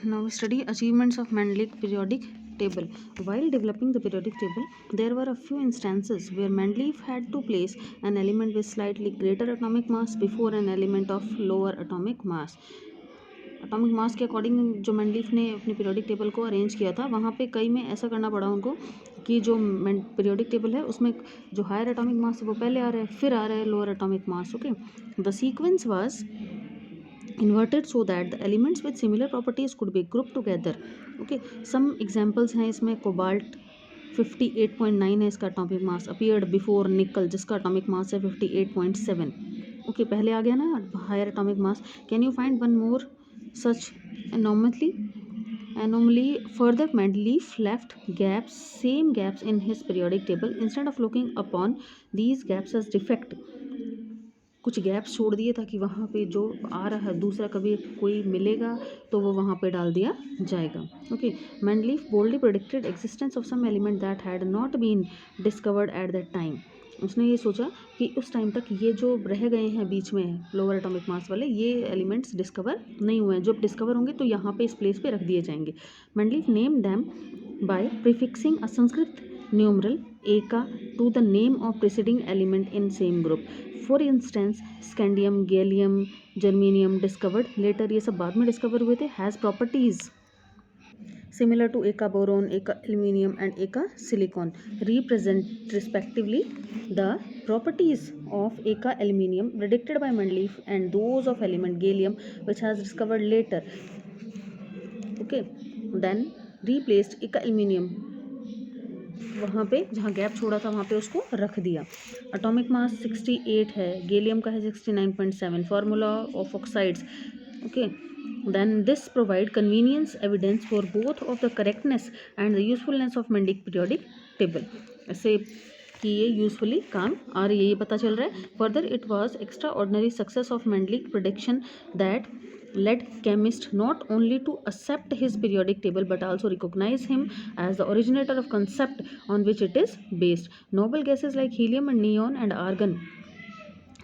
Now we study achievements of Mendeleev periodic table. While developing the periodic table, there were a few instances where Mendeleev had to place an element with slightly greater atomic mass before an element of lower atomic mass. Atomic mass के according जो Mendeleev ने अपनी periodic table को arrange किया था, वहाँ पे कई में ऐसा करना पड़ा उनको कि जो पीरियोडिक टेबल है उसमें जो हायर एटॉमिक मास है वो पहले आ रहा है, फिर आ रहा है lower atomic mass. Okay, the sequence was inverted so that the elements with similar properties could be grouped together. Okay, some examples हैं इसमें. कोबाल्ट 58.9 है इसका एटॉमिक मास, अपीयर्ड बिफोर निकल जिसका एटॉमिक मास है 58.7. ओके, पहले आ गया ना higher atomic mass. Can you find one more such anomaly? Further, Mendeleev left gaps, same gaps in his periodic table instead of looking upon these gaps as defect. कुछ gaps छोड़ दिए ताकि वहाँ पे जो आ रहा है दूसरा कभी कोई मिलेगा तो वो वहाँ पे डाल दिया जाएगा. Okay, Mendeleev boldly predicted existence of some element that had not been discovered at that time. उसने ये सोचा कि उस टाइम तक ये जो रह गए हैं बीच में लोअर एटॉमिक मास वाले, ये एलिमेंट्स डिस्कवर नहीं हुए हैं. जब डिस्कवर होंगे तो यहाँ पे इस प्लेस पे रख दिए जाएंगे. Mendeleev name them by prefixing a Sanskrit numeral eka to the name of preceding element in same group. For instance, scandium, gallium, germanium discovered later, ये सब बाद में डिस्कवर हुए थे, has properties similar to eka boron, eka aluminium and eka silicon, represent respectively the properties of eka aluminium predicted by Mendeleev and those of element gallium which has discovered later. Okay, then replaced eka aluminium वहाँ पे जहाँ gap छोड़ा था वहाँ पे उसको रख दिया. एटॉमिक मास 68 है, गैलियम का है 69.7. Formula of oxides. Okay, then this provide convenience evidence for both of the correctness and the usefulness of Mendeleev periodic table. ऐसे कि ये यूजफुली काम आ रही है, ये पता चल रहा है. Further, it was extra ordinary success of Mendeleev prediction that led chemists not only to accept his periodic table but also recognize him as the originator of concept on which it is based. Noble gases like helium and neon and argon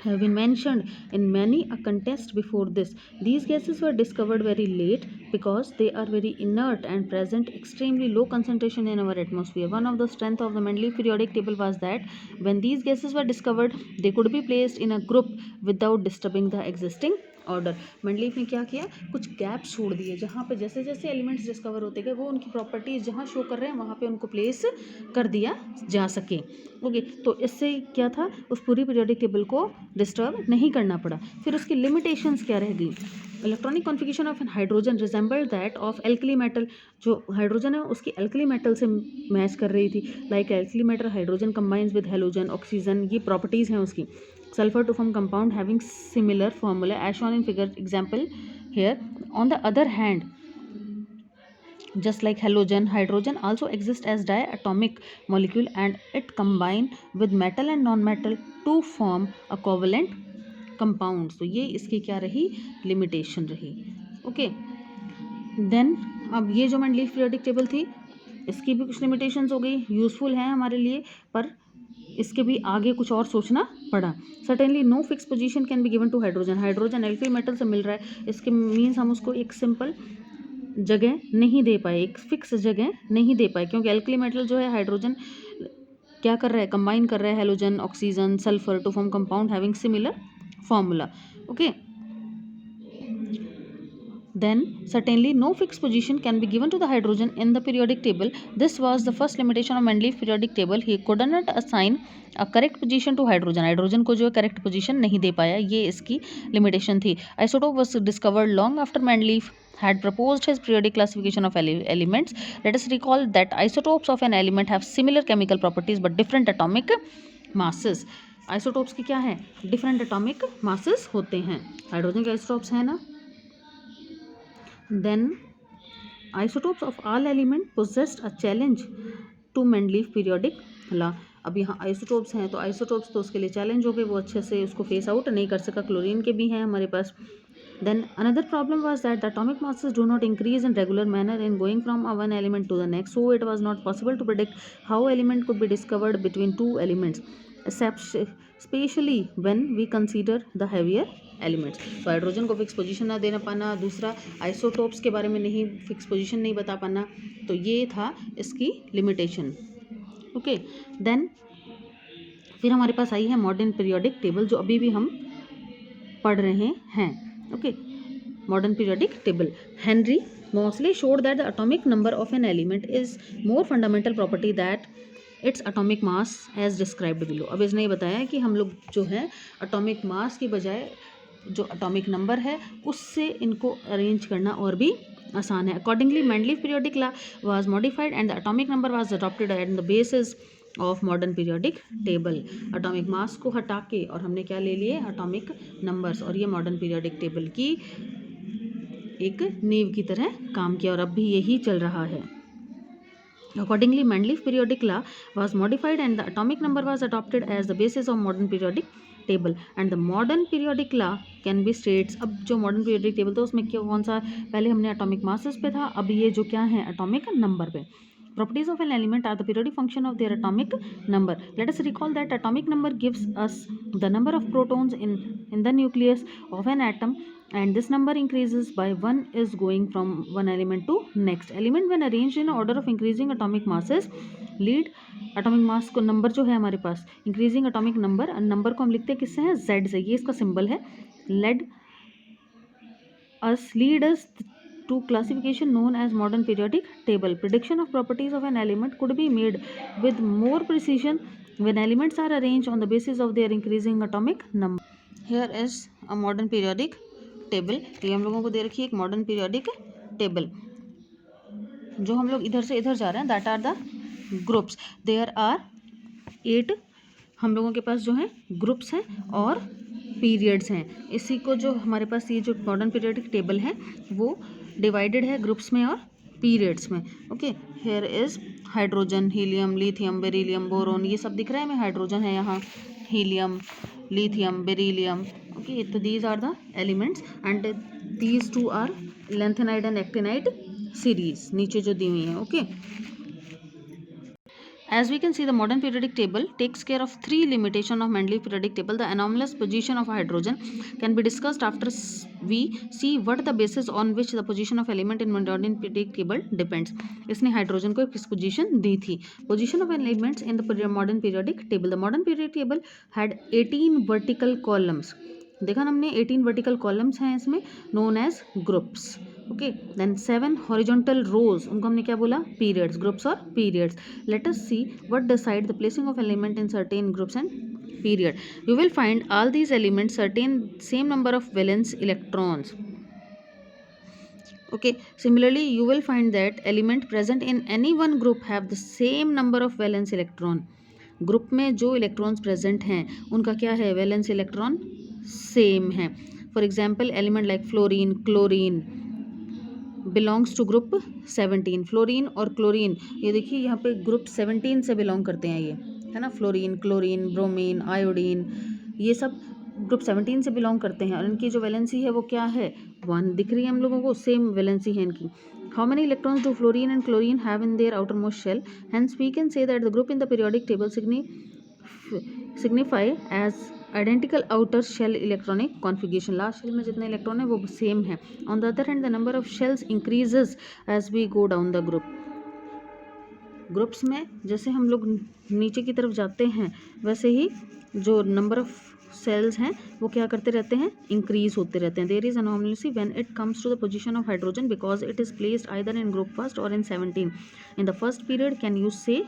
have been mentioned in many a contest before this. These gases were discovered very late because they are very inert and present extremely low concentration in our atmosphere. One of the strength of the Mendeleev periodic table was that when these gases were discovered, they could be placed in a group without disturbing the existing order. Mendeleev ने क्या किया, कुछ gap छोड़ दिए जहाँ पे जैसे जैसे एलिमेंट्स डिस्कवर होते गए वो उनकी प्रॉपर्टीज जहाँ शो कर रहे हैं वहाँ पे उनको प्लेस कर दिया जा सके. ओके, तो इससे क्या था, उस पूरी पीरियोडिक टेबल को डिस्टर्ब नहीं करना पड़ा. फिर उसकी लिमिटेशंस क्या रह गई. Electronic configuration of an hydrogen resemble that of alkali metal. जो हाइड्रोजन है उसकी एल्कली मेटल से मैच कर रही थी. Like alkali metal hydrogen combines with halogen oxygen, ये प्रॉपर्टीज़ हैं उसकी. Sulfur to form compound having similar formula as shown in figure example here. On the other hand, just like halogen, hydrogen also exists as diatomic molecule and it combine with metal and non-metal to form a covalent compound. So ये इसकी क्या रही, limitation रही. Okay, then अब ये जो Mendeleev periodic table थी इसकी भी कुछ limitations हो गई. यूजफुल है हमारे लिए पर इसके भी आगे कुछ और सोचना पड़ा. Certainly no fix position can be given to hydrogen. Hydrogen alkali metal से मिल रहा है, इसके मीन्स हम उसको एक सिंपल जगह नहीं दे पाए, एक फिक्स जगह नहीं दे पाए, क्योंकि एल्कली मेटल जो है हाइड्रोजन क्या कर रहा है, कंबाइन कर रहा है halogen oxygen sulphur to form compound having similar formula. Okay, then certainly no fixed position can be given to the hydrogen in the periodic table. This was the first limitation of Mendeleev periodic table. He could not assign a correct position to hydrogen. Hydrogen को जो है correct position नहीं दे पाया, ये इसकी limitation थी. Isotope was discovered long after Mendeleev had proposed his periodic classification of elements. Let us recall that isotopes of an element have similar chemical properties but different atomic masses. Isotopes की क्या है, different atomic masses होते हैं. Hydrogen के isotopes हैं ना. Then isotopes of all element possessed a challenge to Mendeleev periodic law. अब यहाँ आइसोटोप्स हैं तो आइसोटोप्स तो उसके लिए चैलेंज हो गए, वो अच्छे से उसको फेस आउट नहीं कर सका. क्लोरीन के भी हैं हमारे पास. Then another problem was that the atomic masses do not increase in regular manner in going from one element to the next, so it was not possible to predict how element could be discovered between two elements, especially when we consider the heavier elements. तो hydrogen को fix position ना देना पाना, दूसरा isotopes के बारे में नहीं फिक्स पोजीशन नहीं बता पाना, तो ये था इसकी लिमिटेशन। ओके, देन फिर हमारे पास आई है मॉडर्न पीरियोडिक टेबल, जो अभी भी हम पढ़ रहे हैं। Okay, modern periodic table. Henry Moseley showed that the atomic number of an element is more fundamental property that its atomic mass as described below। अब इसने ये बताया कि हम लोग जो है एटॉमिक मास की बजाय जो एटॉमिक नंबर है उससे इनको अरेंज करना और भी आसान है। Accordingly Mendeleev periodic law was modified and the atomic number was adopted at the basis of modern periodic table. Atomic mass को हटा के और हमने क्या ले लिए, एटॉमिक नंबर्स, और ये मॉडर्न पीरियोडिक टेबल की एक नींव की तरह काम किया और अब भी यही चल रहा है। Accordingly, Mendeleev periodic law was modified and the atomic number was adopted as the basis of modern periodic table and the modern periodic law can be states। अब जो modern periodic table था उसमें क्या कौन सा, पहले हमने atomic masses पे था, अब ये जो क्या है atomic number पे। Properties of an element are the periodic function of their atomic number। Let us recall that atomic number gives us the number of protons in the nucleus of an atom and this number increases by one is going from one element to next element when arranged in order of increasing atomic masses lead atomic mass को number जो है हमारे पास increasing atomic number, number को हम लिखते हैं किससे हैं, Z से, ये इसका सिंबल है। lead us to classification known as modern periodic table। Prediction of properties of an element could be made with more precision when elements are arranged on the basis of their increasing atomic number। Here is a modern periodic table। ये हम लोगों को दे रखी है एक modern periodic table. जो हम लोग इधर से इधर जा रहे हैं that are the groups. There are 8 हम लोगों के पास जो है ग्रुप्स हैं और पीरियड्स हैं। इसी को जो हमारे पास ये जो मॉडर्न पीरियोडिक टेबल है वो डिवाइडेड है ग्रुप्स में और पीरियड्स में। Okay, here is hydrogen, helium, lithium, beryllium, boron, ये सब दिख रहा है हमें। हाइड्रोजन है यहाँ, हीलियम, लिथियम, बेरिलियम। ओके, तो these are the elements and these two are lanthanide and actinide series, नीचे जो दी हुई है। Okay, as we can see the modern periodic table takes care of 3 limitation of Mendeleev periodic table। The anomalous position of hydrogen can be discussed after we see what the basis on which the position of element in modern periodic table depends। इसने hydrogen को किस position दी थी, position of elements in the modern periodic table। The modern periodic table had 18 vertical columns। देखा ना हमने 18 vertical columns हैं इसमें, known as groups. Okay, then 7 horizontal rows, उनको हमने क्या बोला, पीरियड्स, ग्रुप्स और periods. Let us see what decide the placing of element in certain groups and period। You will find all these elements certain same number of valence electrons। Okay, similarly you will find that element present in any one group have the same number of valence electron। Group में जो electrons present हैं उनका क्या है, valence electron same है। For example element like fluorine, chlorine belongs to group 17। Fluorine और chlorine, ये देखिए यहाँ पे ग्रुप 17 से बिलोंग करते हैं, ये है ना, फ्लोरीन, क्लोरीन, ब्रोमीन, आयोडीन, ये सब ग्रुप 17 से बिलोंग करते हैं और इनकी जो वैलेंसी है वो क्या है, 1 दिख रही है हम लोगों को, सेम वैलेंसी है इनकी। How many electrons do fluorine and chlorine have in their outermost shell? Hence we can say that the group in the periodic table signify as identical outer shell electronic configuration। Last shell में जितने electron है वो same है। On the other hand the number of shells increases as we go down the group। Groups में जैसे हम लोग नीचे की तरफ जाते हैं वैसे ही जो नंबर ऑफ सेल्स हैं वो क्या करते रहते हैं, इंक्रीज होते रहते हैं। There is anomaly when it comes to the position of hydrogen because it is placed either in group first और in 17 in the first period. Can you से